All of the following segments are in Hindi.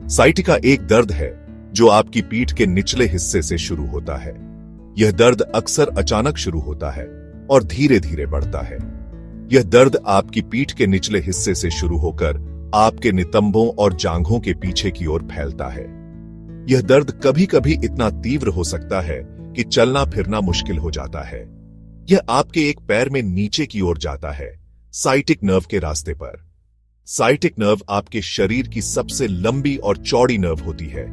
साइटिका एक दर्द है जो आपकी पीठ के निचले हिस्से से शुरू होता है। यह दर्द अक्सर अचानक शुरू होता है और धीरे धीरे बढ़ता है। यह दर्द आपकी पीठ के निचले हिस्से से शुरू होकर आपके नितंबों और जांघों के पीछे की ओर फैलता है। यह दर्द कभी कभी इतना तीव्र हो सकता है कि चलना फिरना मुश्किल हो जाता है। यह आपके एक पैर में नीचे की ओर जाता है, साइटिक नर्व के रास्ते पर। साइटिक नर्व आपके शरीर की सबसे लंबी और चौड़ी नर्व होती है,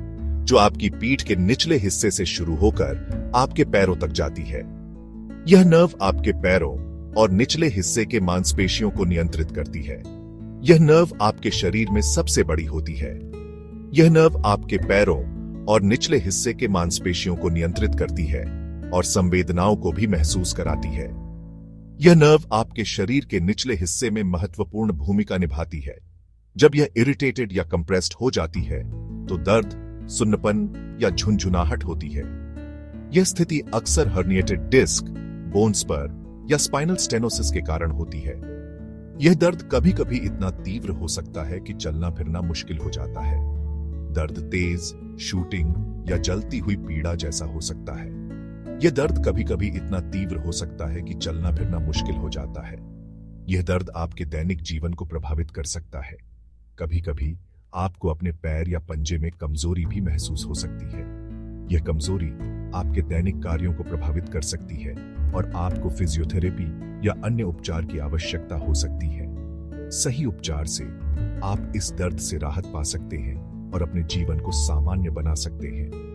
जो आपकी पीठ के निचले हिस्से से शुरू होकर आपके पैरों तक जाती है। यह नर्व आपके पैरों और निचले हिस्से के मांसपेशियों को नियंत्रित करती है। यह नर्व आपके शरीर में सबसे बड़ी होती है। यह नर्व आपके पैरों और निचले हिस्से के मांसपेशियों को नियंत्रित करती है और संवेदनाओं को भी महसूस कराती है। यह नर्व आपके शरीर के निचले हिस्से में महत्वपूर्ण भूमिका निभाती है। जब यह इरिटेटेड या कंप्रेस्ड हो जाती है तो दर्द, सुन्नपन या झुनझुनाहट होती है। यह स्थिति अक्सर हर्निएटेड डिस्क, बोन स्पर या स्पाइनल स्टेनोसिस के कारण होती है। यह दर्द कभी कभी इतना तीव्र हो सकता है कि चलना फिरना मुश्किल हो जाता है। दर्द तेज, शूटिंग या जलती हुई पीड़ा जैसा हो सकता है। यह दर्द कभी कभी इतना तीव्र हो सकता है कि चलना फिरना मुश्किल हो जाता है। यह दर्द आपके दैनिक जीवन को प्रभावित कर सकता है। कभी कभी आपको अपने पैर या पंजे में कमजोरी भी महसूस हो सकती है। यह कमजोरी आपके दैनिक कार्यों को प्रभावित कर सकती है और आपको फिजियोथेरेपी या अन्य उपचार की आवश्यकता हो सकती है। सही उपचार से आप इस दर्द से राहत पा सकते हैं और अपने जीवन को सामान्य बना सकते हैं।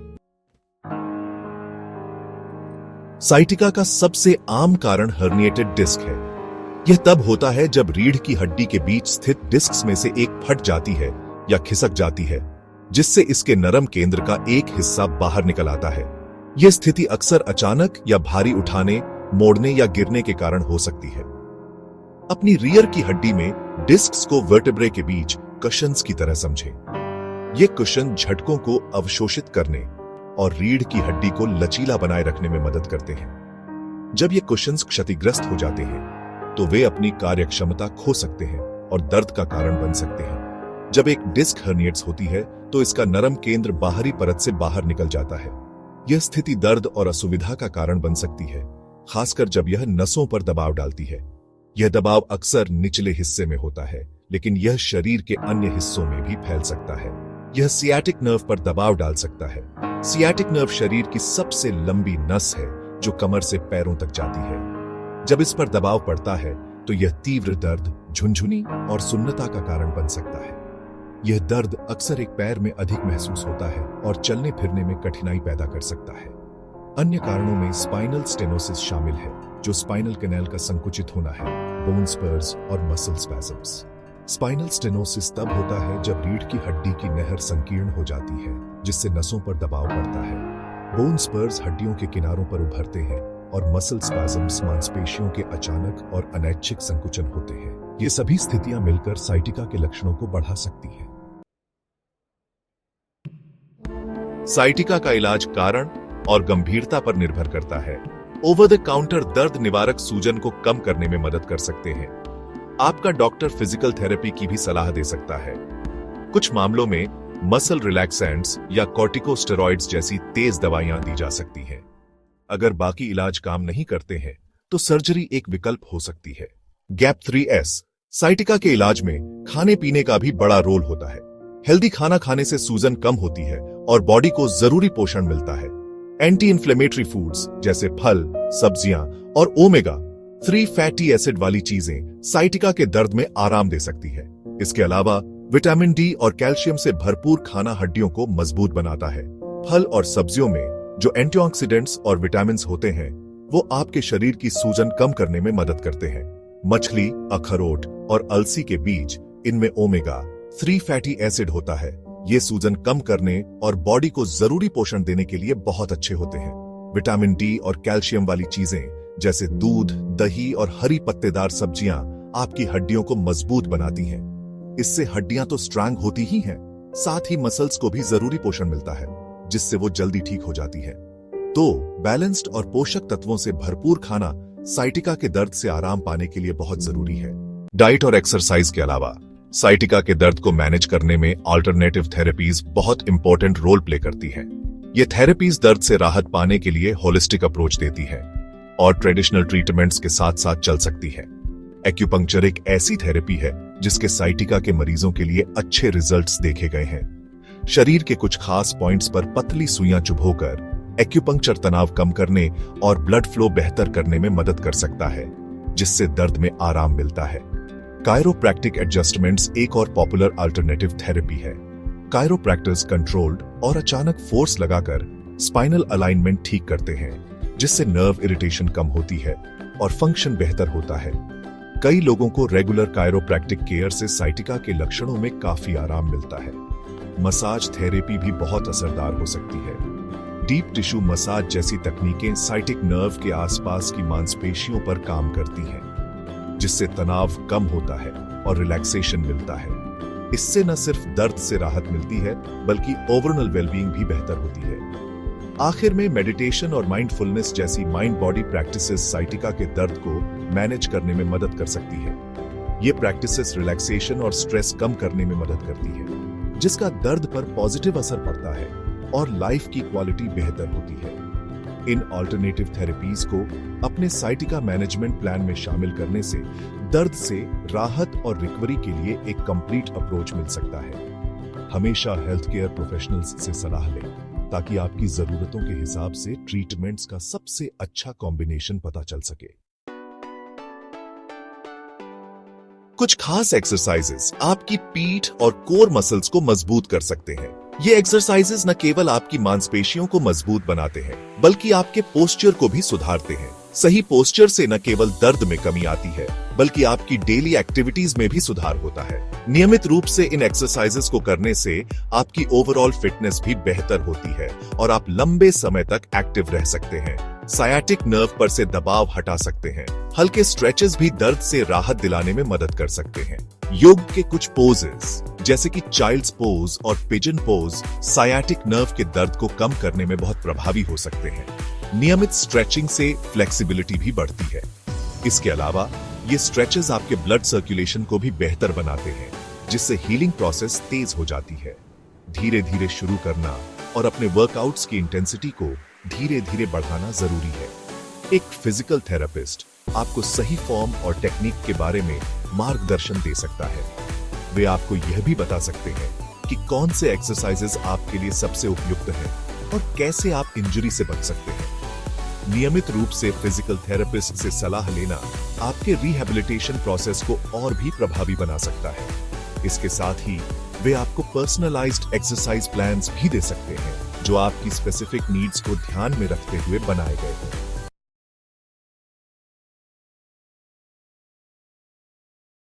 साइटिका का सबसे आम कारण हर्निएटेड डिस्क है। यह तब होता है जब रीढ़ की हड्डी के बीच स्थित डिस्क्स में से एक फट जाती है या खिसक जाती है, जिससे इसके नरम केंद्र का एक हिस्सा बाहर निकल आता है। यह स्थिति अक्सर अचानक या भारी उठाने, मोड़ने या गिरने के कारण हो सकती है। अपनी रीढ़ की हड्डी में डिस्क्स को वर्टेब्रे के बीच कुशन्स की तरह समझें। ये कुशन झटकों को अवशोषित करने और रीढ़ की हड्डी को लचीला बनाए रखने में मदद करते हैं। जब ये कुशन्स क्षतिग्रस्त हो जाते हैं तो वे अपनी कार्यक्षमता खो सकते हैं और दर्द का कारण बन सकते हैं। जब एक डिस्क हर्निएट्स होती है तो इसका नरम केंद्र बाहरी परत से बाहर निकल जाता है। यह स्थिति दर्द और असुविधा का कारण बन सकती है, खासकर जब यह नसों पर दबाव डालती है। यह दबाव अक्सर निचले हिस्से में होता है, लेकिन यह शरीर के अन्य हिस्सों में भी फैल सकता है। यह सियाटिक नर्व पर दबाव डाल सकता है। सियाटिक नर्व शरीर की सबसे लंबी नस है जो कमर से पैरों तक जाती है। जब इस पर दबाव पड़ता है तो यह तीव्र दर्द, झुनझुनी और सुन्नता का कारण बन सकता है। यह दर्द अक्सर एक पैर में अधिक महसूस होता है और चलने फिरने में कठिनाई पैदा कर सकता है। अन्य कारणों में स्पाइनल स्टेनोसिस शामिल है, जो स्पाइनल कैनाल का संकुचित होना है, बोन स्पर्स और मसल स्पैज़म्स। स्पाइनल स्टेनोसिस तब होता है जब रीढ़ की हड्डी की नहर संकीर्ण हो जाती है, जिससे नसों पर दबाव पड़ता है। बोन स्पर्स हड्डियों के किनारों पर उभरते हैं और मसल स्पैज़म्स मांसपेशियों के अचानक और अनैच्छिक संकुचन होते हैं। ये सभी स्थितियां मिलकर साइटिका के लक्षणों को बढ़ा सकती हैं। साइटिका का इलाज कारण और गंभीरता पर निर्भर करता है। ओवर द काउंटर दर्द निवारक सूजन को कम करने में मदद कर सकते हैं। आपका डॉक्टर फिजिकल थेरेपी की भी सलाह दे सकता है। कुछ मामलों में मसल रिलैक्सेंट्स या कॉर्टिकोस्टेरॉइड्स जैसी तेज दवाइयां दी जा सकती हैं। अगर बाकी इलाज काम नहीं करते हैं तो सर्जरी एक विकल्प हो सकती है। गैप 3S साइटिका के इलाज में खाने पीने का भी बड़ा रोल होता है। हेल्दी खाना खाने से सूजन कम होती है और बॉडी को जरूरी पोषण मिलता है। एंटी इन्फ्लेमेटरी फूड्स जैसे फल, सब्जियां और ओमेगा 3 फैटी एसिड वाली चीजें साइटिका के दर्द में आराम दे सकती है। इसके अलावा विटामिन डी और कैल्शियम से भरपूर खाना हड्डियों को मजबूत बनाता है। फल और सब्जियों में जो एंटीऑक्सीडेंट्स और विटामिन होते हैं वो आपके शरीर की सूजन कम करने में मदद करते हैं। मछली, अखरोट और अलसी के बीज, इनमें ओमेगा 3 फैटी एसिड होता है। ये सूजन कम करने और बॉडी को जरूरी पोषण देने के लिए बहुत अच्छे होते हैं। विटामिन डी और कैल्शियम वाली चीजें जैसे दूध, दही और हरी पत्तेदार सब्जियां आपकी हड्डियों को मजबूत बनाती हैं। इससे हड्डियां तो स्ट्रांग होती ही हैं, साथ ही मसल्स को भी जरूरी पोषण मिलता है, जिससे वो जल्दी ठीक हो जाती है। तो बैलेंस्ड और पोषक तत्वों से भरपूर खाना साइटिका के दर्द से आराम पाने के लिए बहुत जरूरी है। डाइट और एक्सरसाइज के अलावा साइटिका के दर्द को मैनेज करने में अल्टरनेटिव थेरेपीज बहुत इंपॉर्टेंट रोल प्ले करती हैं। ये थेरेपीज दर्द से राहत पाने के लिए होलिस्टिक अप्रोच देती है और ट्रेडिशनल ट्रीटमेंट्स के साथ साथ चल सकती है। एक्यूपंक्चर एक ऐसी थेरेपी है जिसके साइटिका के मरीजों के लिए अच्छे रिजल्ट्स देखे गए हैं। शरीर के कुछ खास पॉइंट्स पर पतली सुइयां चुभोकर एक्यूपंक्चर तनाव कम करने और ब्लड फ्लो बेहतर करने में मदद कर सकता है, जिससे दर्द में आराम मिलता है। कायरोप्रैक्टिक एडजस्टमेंट्स एक और पॉपुलर अल्टरनेटिव थेरेपी है। कायरोप्रैक्टर्स कंट्रोल्ड और अचानक फोर्स लगाकर स्पाइनल अलाइनमेंट ठीक करते हैं, जिससे नर्व इरिटेशन कम होती है और फंक्शन बेहतर होता है। कई लोगों को रेगुलर कायरोप्रैक्टिक केयर से साइटिका के लक्षणों में काफी आराम मिलता है। मसाज थेरेपी भी बहुत असरदार हो सकती है। डीप टिश्यू मसाज जैसी तकनीकें साइटिक नर्व के आसपास की मांसपेशियों पर काम करती हैं, जिससे तनाव कम होता है और रिलैक्सेशन मिलता है। इससे न सिर्फ दर्द से राहत मिलती है, बल्कि ओवरऑल वेलबीइंग भी बेहतर होती है। आखिर में मेडिटेशन और माइंडफुलनेस जैसी माइंड बॉडी प्रैक्टिसेस साइटिका के दर्द को मैनेज करने में मदद कर सकती है। ये प्रैक्टिसेस रिलैक्सेशन और स्ट्रेस कम करने में मदद करती है, जिसका दर्द पर पॉजिटिव असर पड़ता है और लाइफ की क्वालिटी बेहतर होती है। इन अल्टरनेटिव थेरेपीज को अपने साइटिका मैनेजमेंट प्लान में शामिल करने से दर्द से राहत और रिकवरी के लिए एक कंप्लीट अप्रोच मिल सकता है। हमेशा हेल्थ केयर प्रोफेशनल्स से सलाह लें, ताकि आपकी जरूरतों के हिसाब से ट्रीटमेंट्स का सबसे अच्छा कॉम्बिनेशन पता चल सके। कुछ खास एक्सरसाइजेस आपकी पीठ और कोर मसल्स को मजबूत कर सकते हैं। ये एक्सरसाइजेस न केवल आपकी मांसपेशियों को मजबूत बनाते हैं, बल्कि आपके पोस्चर को भी सुधारते हैं। सही पोस्चर से न केवल दर्द में कमी आती है, बल्कि आपकी डेली एक्टिविटीज में भी सुधार होता है। नियमित रूप से इन एक्सरसाइजेस को करने से आपकी ओवरऑल फिटनेस भी बेहतर होती है और आप लंबे समय तक एक्टिव रह सकते हैं। सायाटिक नर्व पर से दबाव हटा सकते हैं। हल्के स्ट्रेचेस भी दर्द से राहत दिलाने में मदद कर सकते हैं। योग के कुछ पोजेस जैसे कि चाइल्ड्स पोज और पिजन पोज सायाटिक नर्व के दर्द को कम करने में बहुत प्रभावी हो सकते हैं। नियमित स्ट्रेचिंग से फ्लेक्सिबिलिटी भी बढ़ती है। इसके अलावा ये स्ट्रेचेस आपके ब्लड सर्कुलेशन को भी बेहतर बनाते हैं, जिससे हीलिंग प्रोसेस तेज हो जाती है। धीरे धीरे शुरू करना और अपने वर्कआउट्स की इंटेंसिटी को धीरे धीरे बढ़ाना जरूरी है। एक फिजिकल थेरेपिस्ट आपको सही फॉर्म और टेक्निक के बारे में मार्गदर्शन दे सकता है। वे आपको यह भी बता सकते हैं कि कौन से एक्सरसाइजेस आपके लिए सबसे उपयुक्त हैं और कैसे आप इंजरी से बच सकते हैं। नियमित रूप से फिजिकल थेरेपिस्ट से सलाह लेना आपके रिहैबिलिटेशन प्रोसेस को और भी प्रभावी बना सकता है। इसके साथ ही वे आपको पर्सनलाइज्ड एक्सरसाइज प्लान्स भी दे सकते हैं, जो आपकी स्पेसिफिक नीड्स को ध्यान में रखते हुए बनाए गए हैं।